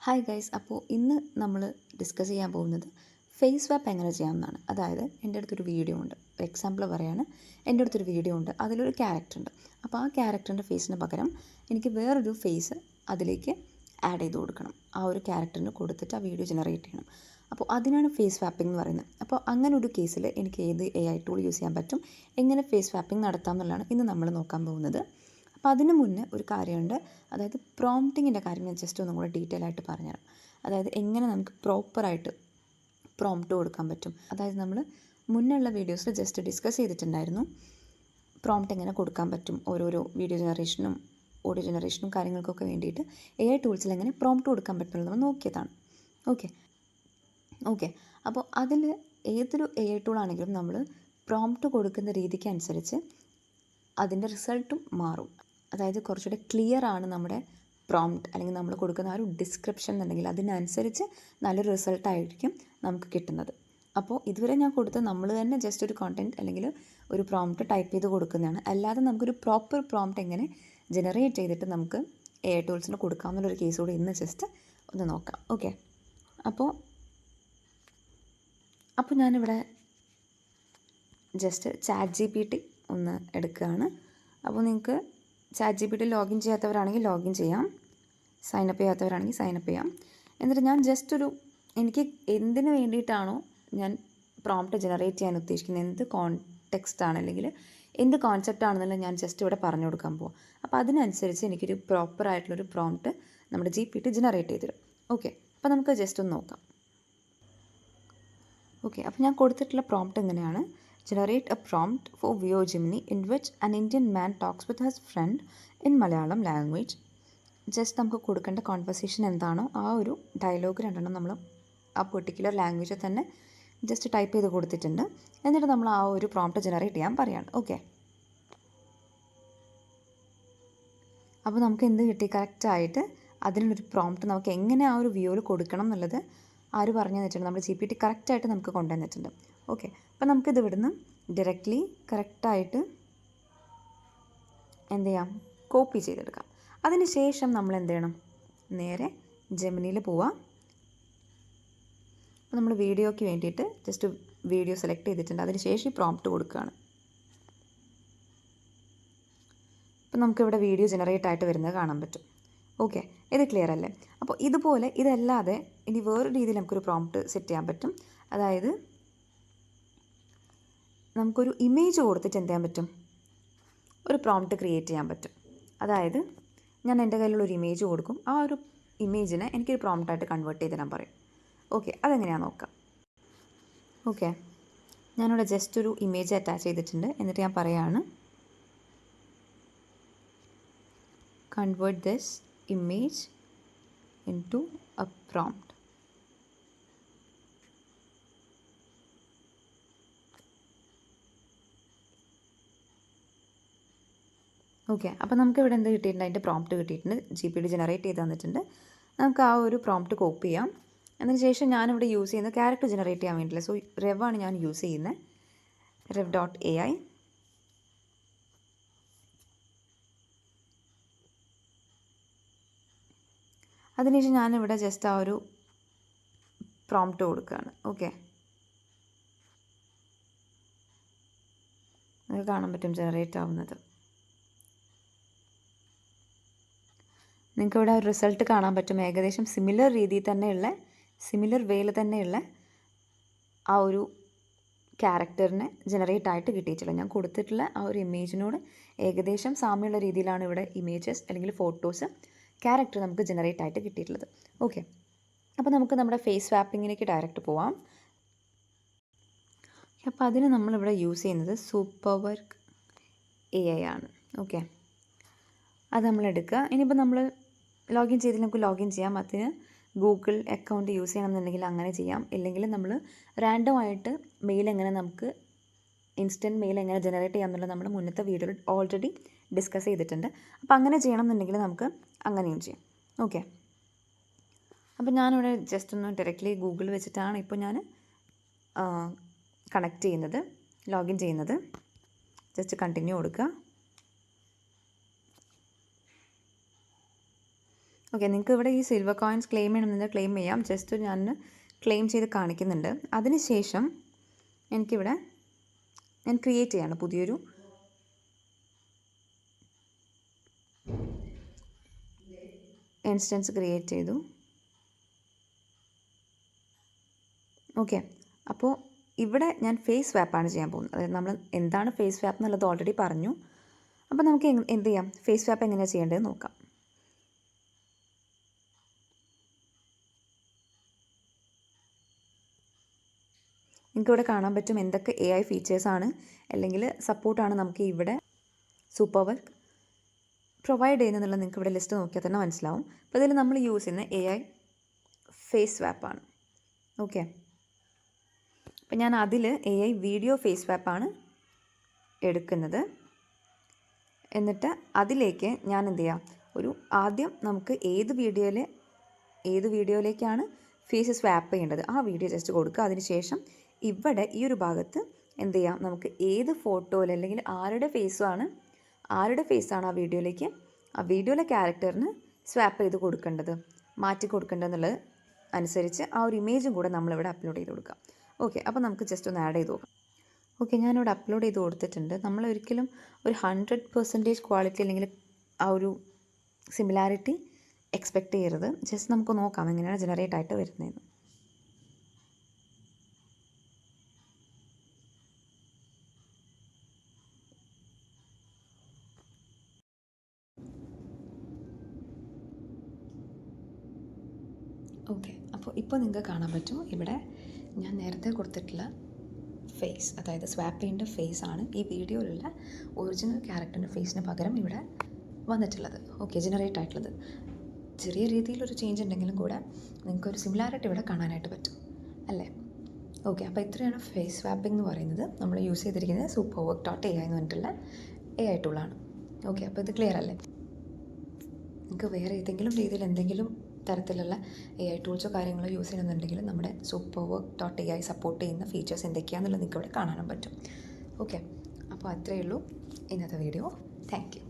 Hi guys, അപ്പോൾ ഇന്ന് നമ്മൾ ഡിസ്കസ് ചെയ്യാൻ പോകുന്നത് ഫേസ് സ്വാപ്പ് എങ്ങനെ ചെയ്യാമെന്നാണ്. അതായത് എൻ്റെ അടുത്തൊരു വീഡിയോ ഉണ്ട്, എക്സാമ്പിൾ പറയുകയാണ്. എൻ്റെ അടുത്തൊരു വീഡിയോ ഉണ്ട്, അതിലൊരു ക്യാരക്ടർ ഉണ്ട്. അപ്പോൾ ആ ക്യാരക്ടറിൻ്റെ ഫേസിന് പകരം എനിക്ക് വേറൊരു ഫേസ് അതിലേക്ക് ആഡ് ചെയ്ത് കൊടുക്കണം. ആ ഒരു ക്യാരക്ടറിന് കൊടുത്തിട്ട് ആ വീഡിയോ ജനറേറ്റ് ചെയ്യണം. അപ്പോൾ അതിനാണ് ഫേസ് സ്വാപ്പിംഗ് എന്ന് പറയുന്നത്. അപ്പോൾ അങ്ങനെ ഒരു കേസിൽ എനിക്ക് ഏത് AI ടൂൾ യൂസ് ചെയ്യാൻ പറ്റും, എങ്ങനെ ഫേസ് സ്വാപ്പിംഗ് നടത്താം എന്നുള്ളതാണ് ഇന്ന് നമ്മൾ നോക്കാൻ പോകുന്നത്. അപ്പോൾ അതിന് മുന്നേ ഒരു കാര്യമുണ്ട്, അതായത് പ്രോംപ്റ്റിങ്ങിൻ്റെ കാര്യം ഞാൻ ജസ്റ്റ് ഒന്നും കൂടെ ഡീറ്റെയിൽ ആയിട്ട് പറഞ്ഞുതരാം. അതായത് എങ്ങനെ നമുക്ക് പ്രോപ്പറായിട്ട് പ്രോംപ്റ്റ് കൊടുക്കാൻ പറ്റും. അതായത് നമ്മൾ മുന്നുള്ള വീഡിയോസിൽ ജസ്റ്റ് ഡിസ്കസ് ചെയ്തിട്ടുണ്ടായിരുന്നു പ്രോംപ്റ്റ് എങ്ങനെ കൊടുക്കാൻ പറ്റും, ഓരോരോ വീഡിയോ ജനറേഷനും ഓഡിയോ ജനറേഷനും കാര്യങ്ങൾക്കൊക്കെ വേണ്ടിയിട്ട് AI ടൂൾസിൽ എങ്ങനെ പ്രോംപ്റ്റ് കൊടുക്കാൻ പറ്റുമെന്ന് നമ്മൾ നോക്കിയതാണ്. ഓക്കെ അപ്പോൾ അതിൽ ഏതൊരു AI ടൂളാണെങ്കിലും നമ്മൾ പ്രോംപ്റ്റ് കൊടുക്കുന്ന രീതിക്ക് അനുസരിച്ച് അതിൻ്റെ റിസൾട്ടും മാറും. അതായത് കുറച്ചുകൂടെ ക്ലിയർ ആണ് നമ്മുടെ പ്രോംപ്റ്റ്, അല്ലെങ്കിൽ നമ്മൾ കൊടുക്കുന്ന ആ ഒരു ഡിസ്ക്രിപ്ഷൻ എന്നുണ്ടെങ്കിൽ അതിനനുസരിച്ച് നല്ലൊരു റിസൾട്ടായിരിക്കും നമുക്ക് കിട്ടുന്നത്. അപ്പോൾ ഇതുവരെ ഞാൻ കൊടുത്ത നമ്മൾ തന്നെ ജസ്റ്റ് ഒരു കോണ്ടൻറ്റ് അല്ലെങ്കിൽ ഒരു പ്രോംപ്റ്റ് ടൈപ്പ് ചെയ്ത് കൊടുക്കുന്നതാണ്. അല്ലാതെ നമുക്കൊരു പ്രോപ്പർ പ്രോംപ്റ്റ് എങ്ങനെ ജനറേറ്റ് ചെയ്തിട്ട് നമുക്ക് AI ടൂൾസിന് കൊടുക്കാമെന്നുള്ളൊരു കേസ് കൂടി ഇന്ന് ജസ്റ്റ് ഒന്ന് നോക്കാം. ഓക്കെ, അപ്പോൾ ഞാനിവിടെ ജസ്റ്റ് ChatGPT ഒന്ന് എടുക്കുകയാണ്. അപ്പോൾ നിങ്ങൾക്ക് ChatGPT ലോഗിൻ ചെയ്യാത്തവരാണെങ്കിൽ ലോഗിൻ ചെയ്യാം, സൈനപ്പ് ചെയ്യാത്തവരാണെങ്കിൽ സൈനപ്പ് ചെയ്യാം. എന്നിട്ട് ഞാൻ ജസ്റ്റ് എനിക്ക് എന്തിനു വേണ്ടിയിട്ടാണോ ഞാൻ പ്രോംപ്റ്റ് ജനറേറ്റ് ചെയ്യാൻ ഉദ്ദേശിക്കുന്നത്, എന്ത് കോണ്ടെക്സ്റ്റ് ആണ് അല്ലെങ്കിൽ എന്ത് കോൺസെപ്റ്റ് ആണെന്നുള്ളത് ഞാൻ ജസ്റ്റ് ഇവിടെ പറഞ്ഞു കൊടുക്കാൻ പോവാം. അപ്പോൾ അതിനനുസരിച്ച് എനിക്കൊരു പ്രോപ്പറായിട്ടുള്ളൊരു പ്രോംപ്റ്റ് നമ്മുടെ GPT ജനറേറ്റ് ചെയ്ത് തരും. ഓക്കെ, അപ്പോൾ നമുക്ക് ജസ്റ്റ് ഒന്ന് നോക്കാം. ഓക്കെ, അപ്പോൾ ഞാൻ കൊടുത്തിട്ടുള്ള പ്രോംപ്റ്റ് എങ്ങനെയാണ്: generate a prompt for Vio Gemini in which an Indian man talks with his friend in Malayalam language. Just നമുക്ക് കൊടുക്കേണ്ട കോൺവെർസേഷൻ എന്താണോ ആ ഒരു ഡയലോഗ് രണ്ടെണ്ണം നമ്മൾ ആ പെർട്ടിക്കുലർ ലാംഗ്വേജിൽ തന്നെ ജസ്റ്റ് ടൈപ്പ് ചെയ്ത് കൊടുത്തിട്ടുണ്ട്. എന്നിട്ട് നമ്മൾ ആ ഒരു പ്രോംപ്റ്റ് ജനറേറ്റ് ചെയ്യാൻ പറയുകയാണ്. ഓക്കെ, അപ്പോൾ നമുക്ക് എന്ത് കിട്ടി? കറക്റ്റായിട്ട് അതിനുള്ളൊരു പ്രോംപ്റ്റ് നമുക്ക് എങ്ങനെ ആ ഒരു വ്യൂവിൽ കൊടുക്കണം എന്നുള്ളത് ആര് പറഞ്ഞു തന്നിട്ടുണ്ട്? നമ്മുടെ GPT കറക്റ്റായിട്ട് നമുക്ക് കൊണ്ടുവന്നിട്ടുണ്ട്. ഓക്കെ, അപ്പോൾ നമുക്കിത് ഇവിടുന്ന് ഡയറക്റ്റ്ലി കറക്റ്റായിട്ട് എന്ത് ചെയ്യാം? കോപ്പി ചെയ്തെടുക്കാം. അതിന് ശേഷം നമ്മൾ എന്ത് ചെയ്യണം? നേരെ ജെമിനിയിൽ പോവാം. അപ്പോൾ നമ്മൾ വീഡിയോയ്ക്ക് വേണ്ടിയിട്ട് ജസ്റ്റ് വീഡിയോ സെലക്ട് ചെയ്തിട്ടുണ്ട്, അതിന് ശേഷം പ്രോംപ്റ്റ് കൊടുക്കുകയാണ്. അപ്പോൾ നമുക്കിവിടെ വീഡിയോ ജനറേറ്റ് ആയിട്ട് വരുന്നത് കാണാൻ പറ്റും. ഓക്കെ, ഇത് ക്ലിയർ അല്ലേ? അപ്പോൾ ഇതുപോലെ ഇതല്ലാതെ ഇനി വേറൊരു രീതിയിൽ നമുക്കൊരു പ്രോംപ്റ്റ് സെറ്റ് ചെയ്യാൻ പറ്റും. അതായത് നമുക്കൊരു ഇമേജ് കൊടുത്തിട്ട് എന്ത് ചെയ്യാൻ പറ്റും? ഒരു പ്രോംപ്റ്റ് ക്രിയേറ്റ് ചെയ്യാൻ പറ്റും. അതായത് ഞാൻ എൻ്റെ കയ്യിലുള്ളൊരു ഇമേജ് കൊടുക്കും, ആ ഒരു ഇമേജിനെ എനിക്കൊരു പ്രോംപ്റ്റായിട്ട് കൺവേർട്ട് ചെയ്ത് തരാൻ പറയും. ഓക്കെ, അതെങ്ങനെയാണെന്ന് നോക്കാം. ഓക്കെ, ഞാനിവിടെ ജസ്റ്റ് ഒരു ഇമേജ് അറ്റാച്ച് ചെയ്തിട്ടുണ്ട്. എന്നിട്ട് ഞാൻ പറയുകയാണ്, convert this image into A prompt. Okay, അപ്പോൾ നമുക്ക് ഇവിടെ എന്ത് കിട്ടിയിട്ടുണ്ട്? അതിൻ്റെ പ്രോംപ്റ്റ് കിട്ടിയിട്ടുണ്ട്, GPT ജനറേറ്റ് ചെയ്ത് തന്നിട്ടുണ്ട്. നമുക്ക് ആ ഒരു പ്രോംപ്റ്റ് കോപ്പി ചെയ്യാം. അതിന് ശേഷം ഞാനിവിടെ യൂസ് ചെയ്യുന്ന ക്യാരക്ടർ ജനറേറ്റ് ചെയ്യാൻ വേണ്ടിയില്ല. സോ റെവാണ് ഞാൻ യൂസ് ചെയ്യുന്നത്, rev.ai. അതിനുശേഷം ഞാനിവിടെ ജസ്റ്റ് ആ ഒരു പ്രോംപ്റ്റ് കൊടുക്കുകയാണ്. ഓക്കെ, നിങ്ങൾക്ക് കാണാൻ പറ്റും ജനറേറ്റ് ആവുന്നത്. നിങ്ങൾക്കിവിടെ ഒരു റിസൾട്ട് കാണാൻ പറ്റും. ഏകദേശം സിമിലർ രീതിയിൽ തന്നെയുള്ള, സിമിലർ വേയിൽ തന്നെയുള്ള ആ ഒരു ക്യാരക്ടറിനെ ജനറേറ്റ് ആയിട്ട് കിട്ടിയിട്ടുള്ളത്. ഞാൻ കൊടുത്തിട്ടുള്ള ആ ഒരു ഇമേജിനോട് ഏകദേശം സാമ്യമുള്ള രീതിയിലാണ് ഇവിടെ ഇമേജസ് അല്ലെങ്കിൽ ഫോട്ടോസ് ക്യാരക്ടർ നമുക്ക് ജനറേറ്റ് ആയിട്ട് കിട്ടിയിട്ടുള്ളത്. ഓക്കെ, അപ്പോൾ നമുക്ക് നമ്മുടെ ഫേസ് സ്വാപ്പിങ്ങിലേക്ക് ഡയറക്റ്റ് പോവാം. അപ്പോൾ അതിന് നമ്മളിവിടെ യൂസ് ചെയ്യുന്നത് സൂപ്പർവർക്ക് AI ആണ്. ഓക്കെ, അത് നമ്മൾ എടുക്കുക. ഇനിയിപ്പോൾ നമ്മൾ ലോഗിൻ ചെയ്തിട്ട് നമുക്ക് ലോഗിൻ ചെയ്യാം. അതിന് ഗൂഗിൾ അക്കൗണ്ട് യൂസ് ചെയ്യണമെന്നുണ്ടെങ്കിൽ അങ്ങനെ ചെയ്യാം. ഇല്ലെങ്കിൽ നമ്മൾ റാൻഡമായിട്ട് മെയിൽ എങ്ങനെ നമുക്ക് ഇൻസ്റ്റൻറ്റ് മെയിൽ എങ്ങനെ ജനറേറ്റ് ചെയ്യാം എന്നുള്ളത് നമ്മൾ മുന്നത്തെ വീഡിയോയിൽ ഓൾറെഡി ഡിസ്കസ് ചെയ്തിട്ടുണ്ട്. അപ്പോൾ അങ്ങനെ ചെയ്യണമെന്നുണ്ടെങ്കിൽ നമുക്ക് അങ്ങനെയും ചെയ്യാം. ഓക്കെ, അപ്പോൾ ഞാനിവിടെ ജസ്റ്റ് ഒന്ന് ഡയറക്റ്റ്ലി ഗൂഗിൾ വെച്ചിട്ടാണ് ഇപ്പോൾ ഞാൻ കണക്ട് ചെയ്യുന്നത്, ലോഗിൻ ചെയ്യുന്നത്. ജസ്റ്റ് കണ്ടിന്യൂ കൊടുക്കുക. ഓക്കെ, നിങ്ങൾക്ക് ഇവിടെ ഈ സിൽവർ കോയിൻസ് ക്ലെയിം ചെയ്യണമെന്നുണ്ടെങ്കിൽ ക്ലെയിം ചെയ്യാം. ജസ്റ്റ് ഞാൻ ക്ലെയിം ചെയ്ത് കാണിക്കുന്നുണ്ട്. അതിനുശേഷം എനിക്കിവിടെ ഞാൻ ക്രിയേറ്റ് ചെയ്യാണ് പുതിയൊരു ഇൻസ്റ്റൻസ് ക്രിയേറ്റ് ചെയ്തു. ഓക്കെ, അപ്പോൾ ഇവിടെ ഞാൻ ഫേസ് സ്വാപ്പാണ് ചെയ്യാൻ പോകുന്നത്. അതായത് നമ്മൾ എന്താണ് ഫേസ് സ്വാപ്പ് എന്നുള്ളത് ഓൾറെഡി പറഞ്ഞു. അപ്പോൾ നമുക്ക് എന്ത് ചെയ്യാം, ഫേസ് സ്വാപ്പ് എങ്ങനെയാണ് ചെയ്യേണ്ടത് നോക്കാം. നിങ്ങൾക്കിവിടെ കാണാൻ പറ്റും എന്തൊക്കെ AI ഫീച്ചേഴ്സാണ് അല്ലെങ്കിൽ സപ്പോർട്ടാണ് നമുക്ക് ഇവിടെ സൂപ്പർ വർക്ക് പ്രൊവൈഡ് ചെയ്യുന്നതെന്നുള്ളത് നിങ്ങൾക്ക് ഇവിടെ ലിസ്റ്റ് നോക്കിയാൽ തന്നെ മനസ്സിലാവും. അപ്പോൾ ഇതിൽ നമ്മൾ യൂസ് ചെയ്യുന്ന AI ഫേസ് സ്വാപ്പാണ്. ഓക്കെ, അപ്പോൾ ഞാൻ അതിൽ AI വീഡിയോ ഫേസ് സ്വാപ്പാണ് എടുക്കുന്നത്. എന്നിട്ട് അതിലേക്ക് ഞാൻ എന്ത് ചെയ്യാം, ആദ്യം നമുക്ക് ഏത് വീഡിയോയിലേക്കാണ് ഫേസ് സ്വാപ്പ് ചെയ്യേണ്ടത് ആ വീഡിയോ ജസ്റ്റ് കൊടുക്കുക. അതിനുശേഷം ഇവിടെ ഈ ഒരു ഭാഗത്ത് എന്ത് ചെയ്യാം, നമുക്ക് ഏത് ഫോട്ടോയിൽ അല്ലെങ്കിൽ ആരുടെ ഫേസാണ് ആ വീഡിയോയിലെ ക്യാരക്ടറിന് സ്വാപ്പ് ചെയ്ത് കൊടുക്കേണ്ടത്, മാറ്റി കൊടുക്കേണ്ടതെന്നുള്ളത് അനുസരിച്ച് ആ ഒരു ഇമേജും കൂടെ നമ്മളിവിടെ അപ്ലോഡ് ചെയ്ത് കൊടുക്കാം. ഓക്കെ, അപ്പോൾ നമുക്ക് ജസ്റ്റ് ഒന്ന് ആഡ് ചെയ്ത് നോക്കാം. ഓക്കെ, ഞാനിവിടെ അപ്ലോഡ് ചെയ്ത് കൊടുത്തിട്ടുണ്ട്. നമ്മൾ ഒരിക്കലും ഒരു 100% ക്വാളിറ്റി അല്ലെങ്കിൽ ആ ഒരു സിമിലാരിറ്റി എക്സ്പെക്റ്റ് ചെയ്യരുത്. ജസ്റ്റ് നമുക്ക് നോക്കാം എങ്ങനെയാണ് ജനറേറ്റ് ആയിട്ട് വരുന്നതെന്ന്. ഓക്കെ, അപ്പോൾ ഇപ്പോൾ നിങ്ങൾക്ക് കാണാൻ പറ്റും ഇവിടെ ഞാൻ നേരത്തെ കൊടുത്തിട്ടുള്ള ഫേസ്, അതായത് സ്വാപ്പ് ചെയ്യേണ്ട ഫേസ് ആണ് ഈ വീഡിയോയിലുള്ള ഒറിജിനൽ ക്യാരക്ടറിൻ്റെ ഫേസിന് പകരം ഇവിടെ വന്നിട്ടുള്ളത്. ഓക്കെ, ജനറേറ്റ് ആയിട്ടുള്ളത്. ചെറിയ രീതിയിലൊരു ചേഞ്ച് ഉണ്ടെങ്കിലും കൂടെ നിങ്ങൾക്കൊരു സിമിലാരിറ്റി ഇവിടെ കാണാനായിട്ട് പറ്റും അല്ലേ? ഓക്കെ, അപ്പോൾ ഇത്രയാണ് ഫേസ് സ്വാപ്പിംഗ് എന്ന് പറയുന്നത്. നമ്മൾ യൂസ് ചെയ്തിരിക്കുന്നത് superwork.ai എന്ന് പറഞ്ഞിട്ടുള്ള AI ടൂളാണ്. ഓക്കെ, അപ്പോൾ ഇത് ക്ലിയർ അല്ലേ? നിങ്ങൾക്ക് വേറെ ഏതെങ്കിലും രീതിയിൽ എന്തെങ്കിലും തരത്തിലുള്ള AI ടൂൾസോ കാര്യങ്ങളോ യൂസ് ചെയ്യണമെന്നുണ്ടെങ്കിൽ നമ്മുടെ superwork.ai സപ്പോർട്ട് ചെയ്യുന്ന ഫീച്ചേഴ്സ് എന്തൊക്കെയാണെന്നുള്ളത് നിങ്ങൾക്ക് ഇവിടെ കാണാനും പറ്റും. ഓക്കെ, അപ്പോൾ അത്രയേ ഉള്ളൂ ഇന്നത്തെ വീഡിയോ. Thank you.